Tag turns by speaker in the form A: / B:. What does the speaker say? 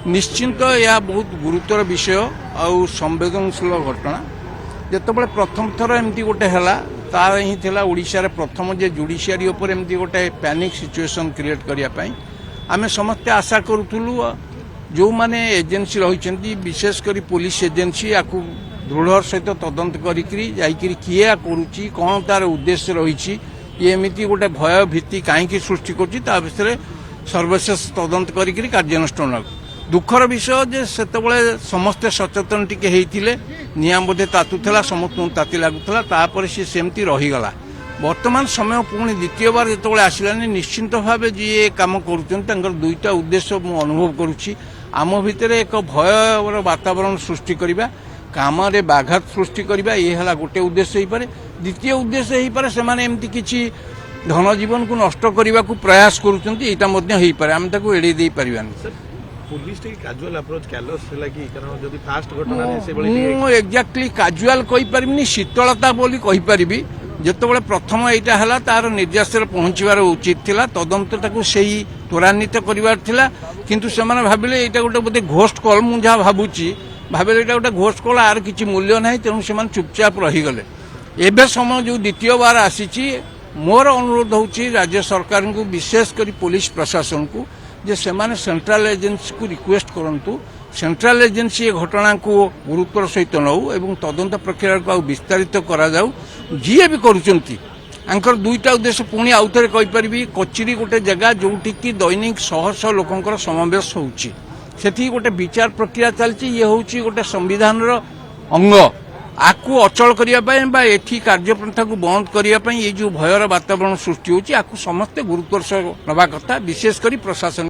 A: निश्चिंत यह बहुत गुरुतर विषय आउ संवेदनशील घटना जितेबाला प्रथम थर एमती गोटे है तार ही थिला ओडिशा रे प्रथम जे जुडिशियरी उपर एमती गोटे पैनिक सिचुएशन क्रिएट करने आम समस्ते आशा करूँ जो माने एजेंसी रही विशेषकर पुलिस एजेंसी या दृढ़ सहित तदंत करी किए करुच्ची कौन तार उद्देश्य रही एमती गोटे भय भीति कहीं सृष्टि कर विषय सर्वशेष तदंत करी कार्यानुष्ठान दुखर विषय जे सेतबले समस्ते सचेतन टिके हेइथिले निया बोधे तातुला समस्त ताती लगुला तापर सी सेमती रहीगला वर्तमान समय पुणी द्वितीय बार जो आसलानी निश्चिंत भाव जी ये कम कर दुईटा उद्देश्य मु अनुभव करुच्ची आम भितर एक भयर वातावरण सृष्टि करवा काम बाघात सृष्टि करवा ये है गोटे उद्देश्य हो पारे द्वितीय उद्देश्य हो पारे से एमती किसी धन जीवन को नष्ट करने को प्रयास करें आम ताको एड़े दे पारिबानी
B: पुलिस काजुअल अप्रोच कैलस है कि कारण जदि फास्ट घटना से बळी
A: एक्जाक्टली काजुअल कहि परिबिनी शीतलता बोली कहि परिबी जेतबेले प्रथम एटा हला तार निर्देश पहुंचबार उचित थिला तदंत ताकू सेही त्वरान्वित करिवार थिला किंतु सेमाने भाबिले एटा गोटे बोधे घोस्ट कॉल मु जा भाबुची भाबिले एटा गोटे घोस्ट कॉल आर किछि मूल्य नाही तेणु सेमान चुपचाप रही गले एबे समय जो द्वितीय बार आसीची मोर अनुरोध होची राज्य सरकार को विशेष करी पुलिस प्रशासन को जे सेमाने सेंट्रल एजेंसी को रिक्वेस्ट करंतु सेंट्रल एजेंसी ये घटना को गुरुत्वर सहित नौ एवं तदंत प्रक्रिया को विस्तारित करा जाऊ जी भी करुचंती आंकर दुईटा उद्देश्य पुणी आउथरे कहि परिबी कचेरी गोटे जगह जोठी कि दैनिक शह शह लोकंकर समावेश होउची सेठी गोटे विचार प्रक्रिया चलची ये होउची गोटे संविधान रो अंग आकु अचल करने एठी कार्यपंथा को बंद करने ये जो भयर वातावरण सृष्टि होची आकु समस्ते गुरुत्वर सह नवा कथा विशेषकर प्रशासन।